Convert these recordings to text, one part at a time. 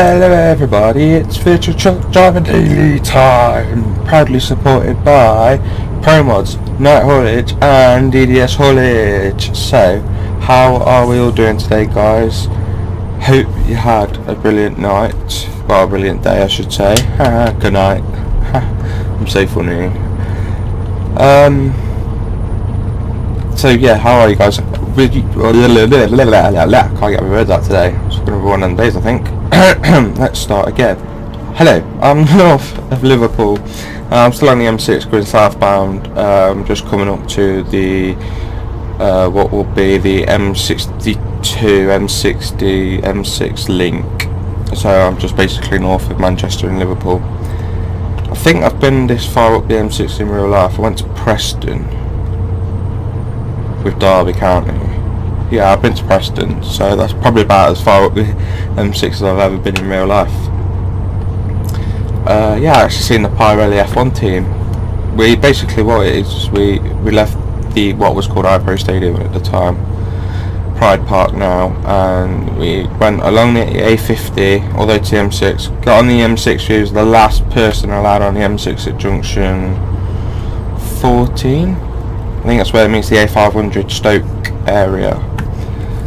Hello everybody, it's Virtual Truck Driver Daily Time, proudly supported by ProMods, Night Haulage and DDS Haulage. So, how are we all doing today, guys? Hope you had a brilliant night, well, a brilliant day I should say. Good night. I'm so funny. So yeah, how are you guys? Can't get my words out today. It's going to be one of them days, I think. Let's start again. Hello, I'm north of Liverpool. I'm still on the M6 going southbound. Just coming up to the what will be the M62, M60, M6 link. So I'm just basically north of Manchester and Liverpool. I think I've been this far up the M6 in real life. I went to Preston with Derby County. Yeah, I've been to Preston, so that's probably about as far up the M6 as I've ever been in real life. Yeah, I actually seen the Pirelli F1 team. We basically, what it is, we left the what was called iPro Stadium at the time, Pride Park now, and we went along the A50 all the way to the M6. Got on the M6. We was the last person allowed on the M6 at junction 14. I think that's where it meets the A500 Stoke area.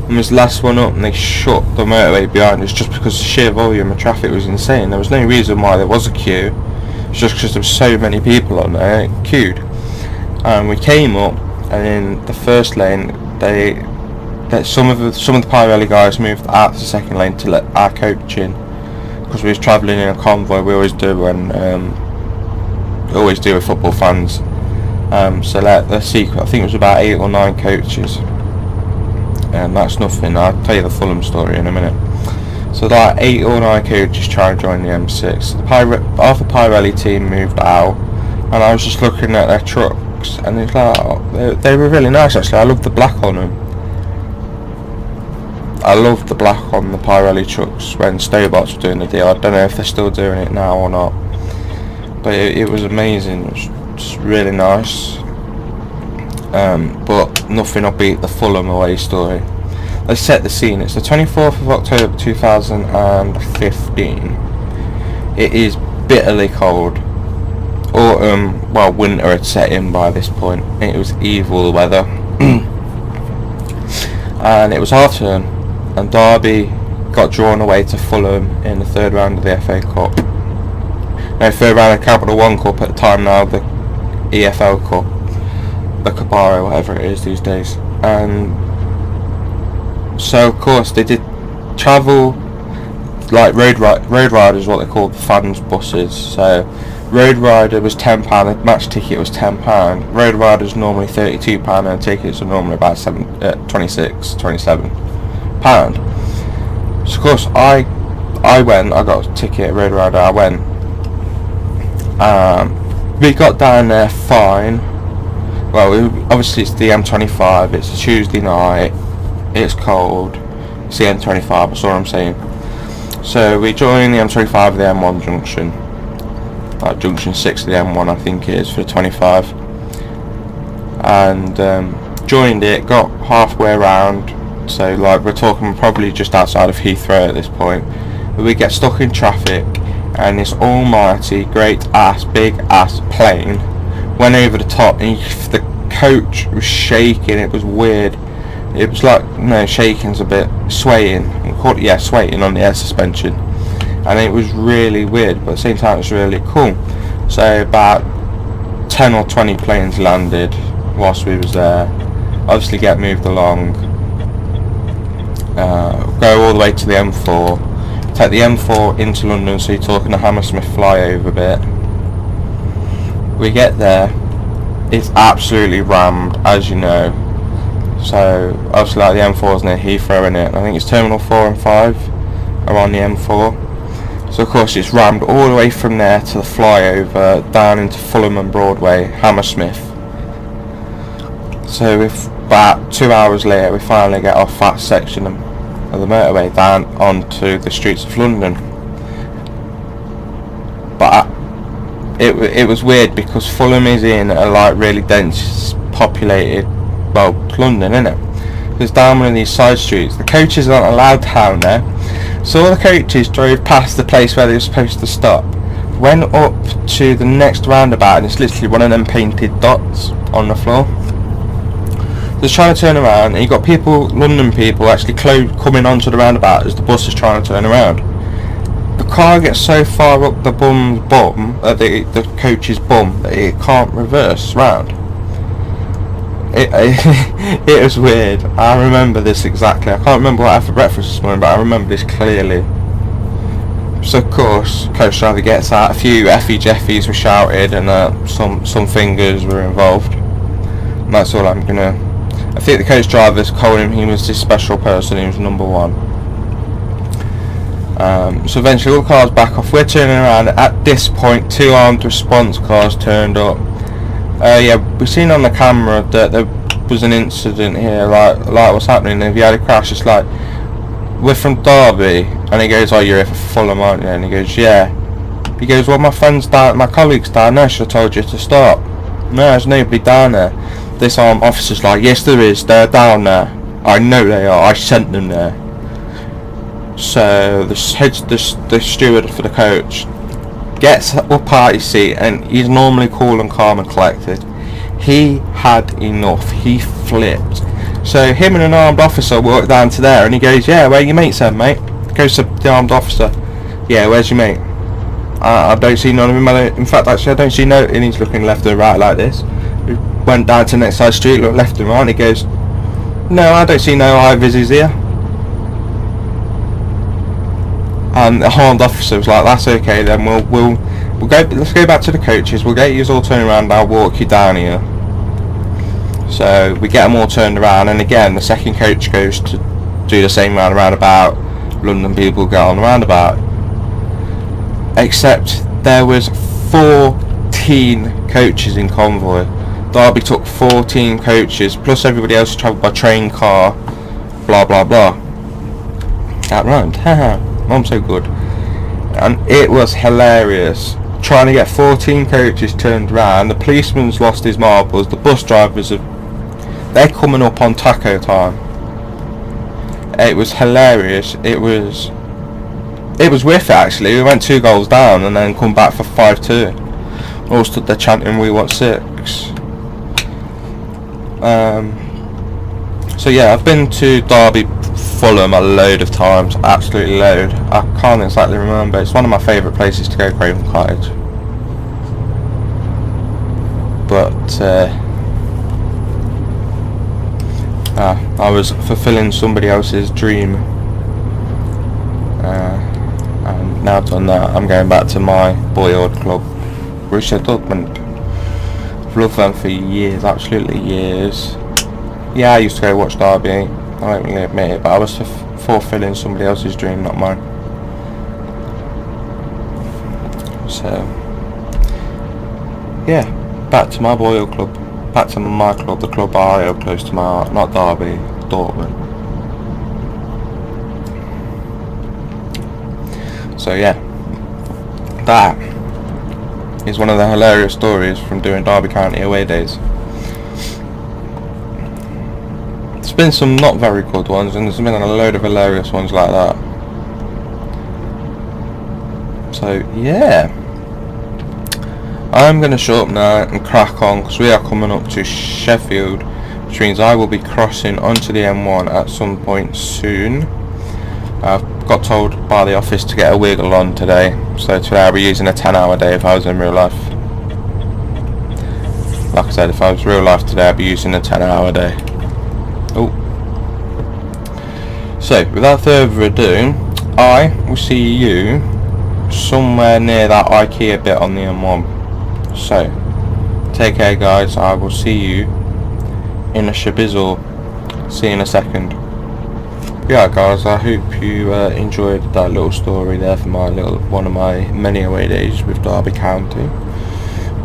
And was the last one up, and they shut the motorway behind us just because the sheer volume of traffic was insane. There was no reason why there was a queue. It's just because there were so many people on there queued. And we came up, and in the first lane, some of the Pirelli guys moved out to the second lane to let our coach in, because we was travelling in a convoy. We always do when with football fans. So let's see, I think it was about 8 or 9 coaches, and that's nothing. I'll tell you the Fulham story in a minute. So like 8 or 9 coaches trying to join the M6. Half the Pirelli team moved out, and I was just looking at their trucks, and it's like, oh, they were really nice actually. I love the black on them. I love the black on the Pirelli trucks when Stobots were doing the deal. I don't know if they're still doing it now or not, but it was amazing. It was just really nice. But nothing will beat the Fulham away story. Let's set the scene. It's the 24th of October 2015. It is bitterly cold. Autumn, well, winter had set in by this point. It was evil weather. And it was half term, and Derby got drawn away to Fulham in the third round of the FA Cup. No, third round of the Capital One Cup at the time, now the EFL Cup, the Cabaro, whatever it is these days. And so of course they did travel like road riders, what they called fans buses. So road rider was £10, the match ticket was £10. Road riders normally £32, and tickets are normally about 26, 27 pound. So of course I went. I got a ticket, road rider. I went. We got down there fine. Well, obviously it's the M25. It's a Tuesday night. It's cold. It's the M25. That's all I'm saying. So we joined the M25 at the M1 junction. Junction 6 of the M1, I think it is, for the 25. And joined it. Got halfway around. So like we're talking probably just outside of Heathrow at this point. But we get stuck in traffic, and this almighty great ass big ass plane went over the top, and the coach was shaking. It was weird. It was like, no, shaking's a bit swaying. Yeah, swaying on the air suspension, and it was really weird, but at the same time it was really cool. So about 10 or 20 planes landed whilst we was there. Obviously get moved along, go all the way to the M4, take the M4 into London, so you're talking a Hammersmith flyover bit. We get there, it's absolutely rammed, as you know. So obviously like the M4 is near Heathrow in it. I think it's Terminal 4 and 5 are on the M4. So of course it's rammed all the way from there to the flyover down into Fulham and Broadway, Hammersmith. So if about 2 hours later we finally get off that section of the motorway down onto the streets of London. But it was weird because Fulham is in a like really dense populated, well, London, innit? was down one of these side streets. The coaches aren't allowed down there, so all the coaches drove past the place where they were supposed to stop, went up to the next roundabout, and it's literally one of them painted dots on the floor. So it's trying to turn around, and you've got people, London people, actually coming onto the roundabout as the bus is trying to turn around. The car gets so far up the the coach's bum, that it can't reverse round. It was weird. I remember this exactly. I can't remember what I had for breakfast this morning, but I remember this clearly. So of course, coach driver gets out. A few effie jeffies were shouted, and some fingers were involved. And that's all I'm gonna. I think the coach driver's told him he was this special person. He was number one. So eventually, all the cars back off. We're turning around. At this point, 2 armed response cars turned up. Yeah, we've seen on the camera that there was an incident here. Like what's happening? If you had a crash, it's like, we're from Derby, and he goes, oh, you're here for Fulham, aren't you? And he goes, yeah. He goes, well, my colleagues down there should have told you to stop. No, there's nobody down there. This armed officer's like, yes there is, they're down there. I know they are, I sent them there. So the steward for the coach gets up out his seat, and he's normally cool and calm and collected. He had enough, he flipped. So him and an armed officer walk down to there, and he goes, yeah, where your mate then, mate? Goes to the armed officer, yeah, where's your mate? I don't see none of him. In fact, actually, I don't see no. And he's looking left and right like this. He went down to the next side street, looked left and right, and he goes, no, I don't see no eye vises here. And the armed officer was like, that's okay then, we'll go, let's go back to the coaches, we'll get you all turned around, I'll walk you down here. So we get them all turned around, and again the second coach goes to do the same roundabout. London people get on the roundabout, except there was 14 coaches in convoy. Derby took 14 coaches plus everybody else travelled by train, car, blah blah blah. That rhymed. I'm so good. And it was hilarious trying to get 14 coaches turned around. The policeman's lost his marbles, the bus drivers they're coming up on taco time. It was hilarious. It was worth it actually. We went 2 goals down and then come back for 5-2. All stood there chanting we want 6. So yeah, I've been to Derby, Fulham a load of times, absolutely load. I can't exactly remember. It's one of my favourite places to go, Craven Cottage. But I was fulfilling somebody else's dream, and now I've done that, I'm going back to my boyhood club, Borussia Dortmund. I've loved them for years, absolutely years. Yeah, I used to go watch Derby, I don't really admit it, but I was fulfilling somebody else's dream, not mine. So yeah, back to my boyhood club. Back to my club, the club I hold close to my heart, not Derby, Dortmund. So yeah, that is one of the hilarious stories from doing Derby County away days. There's been some not very good ones, and there's been a load of hilarious ones like that. So yeah, I'm going to shut up now and crack on, because we are coming up to Sheffield, which means I will be crossing onto the M1 at some point soon. I've got told by the office to get a wiggle on today, so today I'll be using a 10-hour day if I was in real life. Like I said, if I was real life today I'd be using a 10-hour day. Oh. So, without further ado, I will see you somewhere near that IKEA bit on the M1. So, take care guys, I will see you in a shabizzle. See you in a second. Yeah guys, I hope you enjoyed that little story there for one of my many away days with Derby County.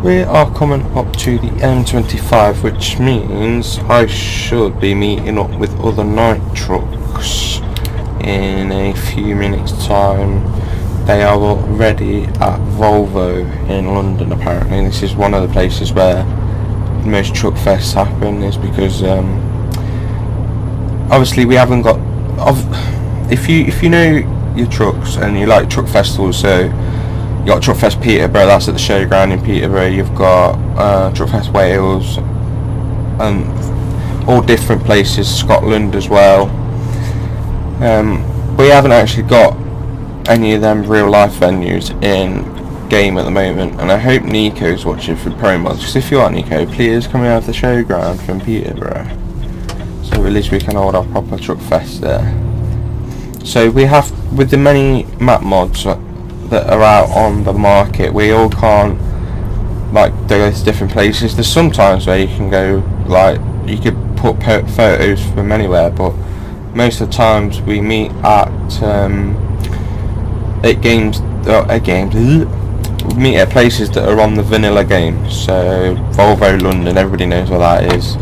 We are coming up to the M25, which means I should be meeting up with other night trucks in a few minutes time. They are already at Volvo in London apparently. This is one of the places where most truck fests happen, is because obviously we haven't got. If you know your trucks and you like truck festivals, so you got Truck Fest Peterborough, that's at the showground in Peterborough. You've got Truck Fest Wales, and all different places, Scotland as well. We haven't actually got any of them real life venues in game at the moment, and I hope Nico's watching for promo, because if you are Nico, please come out of the showground from Peterborough, so at least we can hold our proper truck fest there. So we have, with the many map mods that are out on the market, we all can't like go to different places. There's sometimes where you can go, like you could put photos from anywhere, but most of the times we meet at games, meet at places that are on the vanilla game. So Volvo London, everybody knows where that is.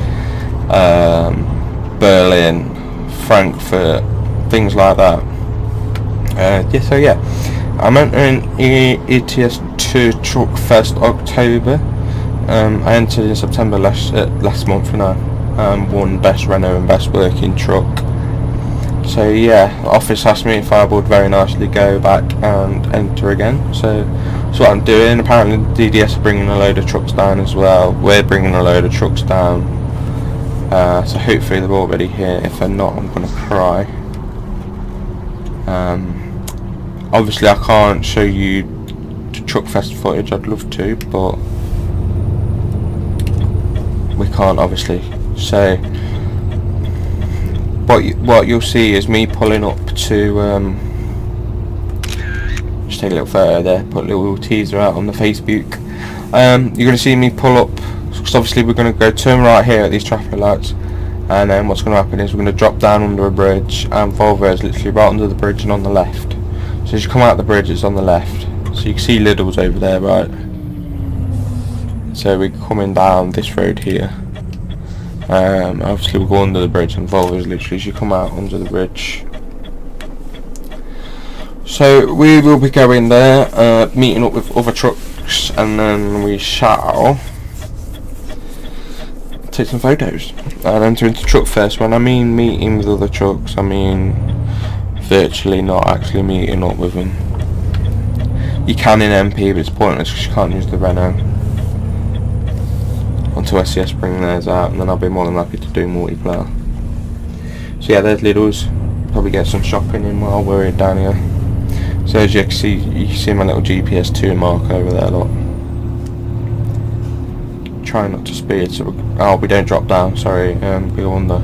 Berlin, Frankfurt, things like that. I'm entering ETS2 Truck Fest October. I entered in September last month, and I won Best Renault and Best Working Truck. So yeah, the office asked me if I would very nicely go back and enter again. So that's what I'm doing. Apparently DDS are bringing a load of trucks down as well. We're bringing a load of trucks down. So hopefully they're already here. If they're not, I'm going to cry. Obviously I can't show you the Truck Fest footage. I'd love to, but we can't obviously. So what you'll see is me pulling up to just take a little photo there, put a little teaser out on the Facebook. You're going to see me pull up, because obviously we're going to go turn right here at these traffic lights, and then what's going to happen is we're going to drop down under a bridge, and Volvo is literally right under the bridge and on the left. So as you come out the bridge, it's on the left, so you can see Lidl's over there, right? So we're coming down this road here. Obviously we'll go under the bridge, and Volvo is literally as you come out under the bridge. So we will be going there, meeting up with other trucks, and then we shall take some photos and enter into Truck Fest. When I mean meeting with other trucks, I mean virtually not actually meeting up with them. You can in MP, but it's pointless because you can't use the Renault until SCS bring theirs out, and then I'll be more than happy to do multiplayer. So yeah, there's Lidl's. Probably get some shopping in while we're down here. So as you can see my little GPS 2 mark over there, look. Try not to speed, so we don't drop down, sorry, we go on the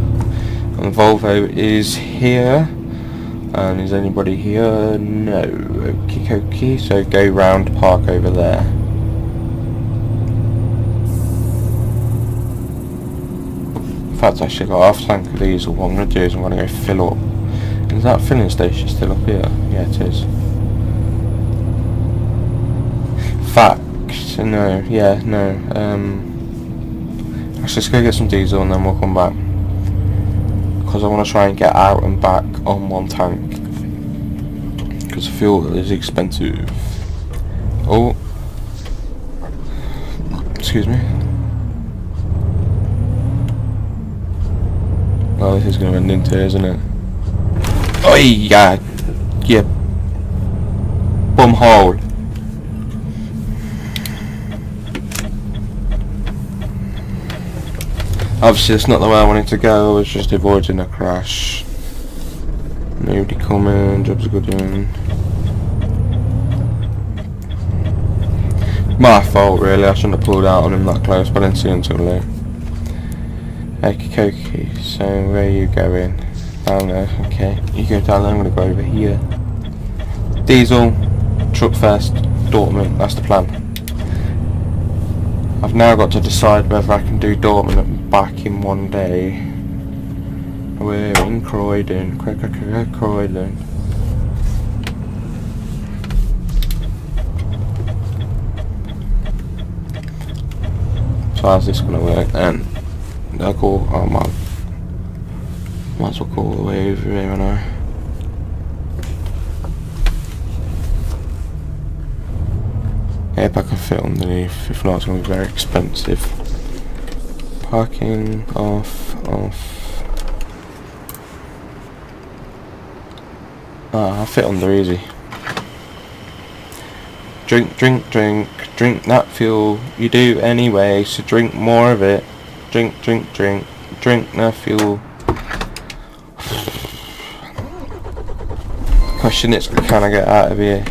Volvo is here. And is anybody here? No. Okie, so go round, park over there. In fact, I actually got half tank of diesel. What I'm going to do is I'm going to go fill up. Is that filling station still up here? Yeah, it is. Fact, no, yeah, no. Actually, let's go get some diesel and then we'll come back. Because I want to try and get out and back on one tank. Because fuel is expensive. Oh. Excuse me. Well, this is going to end into here, isn't it? Oh yeah. Yeah. Bum hole. Obviously that's not the way I wanted to go, I was just avoiding a crash. Nobody coming, job's a good one. My fault really, I shouldn't have pulled out on him that close, but I didn't see him until late. Okie, so where are you going? Down there, okay. You go down there, I'm going to go over here. Diesel, Truck Fest, Dortmund, that's the plan. I've now got to decide whether I can do Dortmund and back in one day. We're in Croydon, Croydon. So how's this going to work then? I'll go, oh man. Might as well go all the way over here now. If I can fit underneath, if not it's going to be very expensive. Parking, off. I fit under easy. Drink, drink, drink, drink that fuel. You do anyway, so drink more of it. Drink, drink, drink, drink that fuel. Question is, can I get out of here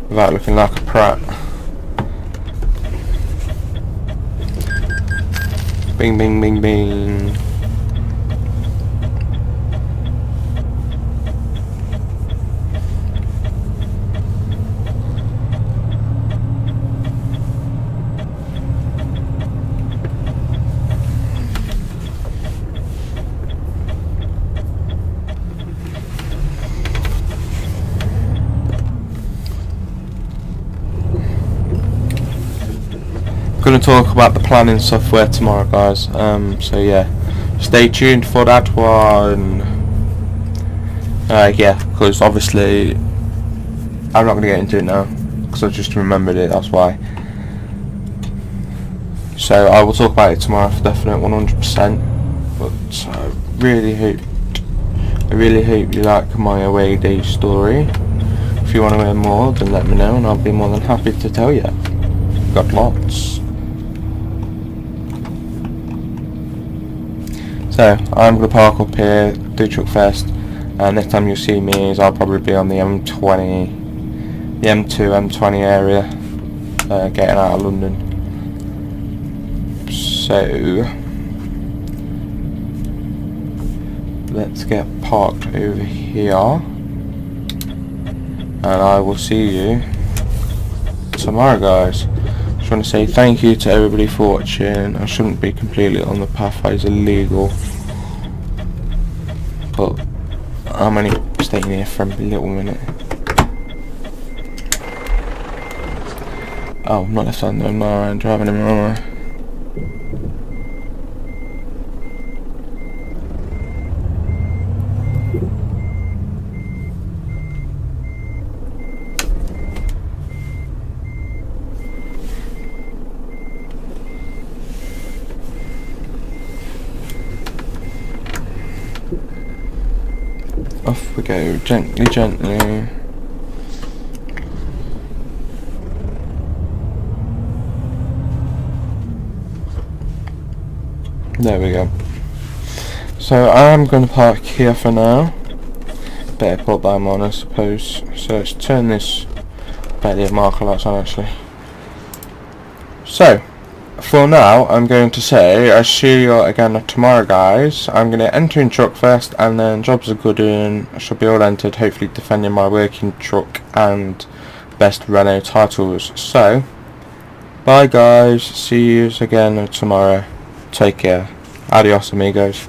without looking like a prat? Bing, bing, bing, bing. Going to talk about the planning software tomorrow, guys. So yeah, stay tuned for that one. Yeah, because obviously I'm not going to get into it now because I just remembered it. That's why. So I will talk about it tomorrow for definite, 100%. But I really hope you like my away day story. If you want to hear more, then let me know, and I'll be more than happy to tell you. Got lots. So I'm going to park up here, do Truck Fest, and next time you'll see me is I'll probably be on the M20, the M2, M20 area, getting out of London. So let's get parked over here, and I will see you tomorrow, guys. Just want to say thank you to everybody for watching. I shouldn't be completely on the pathway, it's illegal, but I'm only staying here for a little minute. Oh, I'm not left-handed, I'm driving him wrong. Off we go, gently, gently. There we go. So I'm going to park here for now. Better put them on, I suppose. So let's turn this. Better leave marker lights on, actually. So for now, I'm going to say I'll see you again tomorrow, guys. I'm going to enter in Truck Fest, and then jobs are good and I should be all entered, hopefully defending my working truck and best Renault titles. So bye, guys, see you again tomorrow. Take care. Adios, amigos.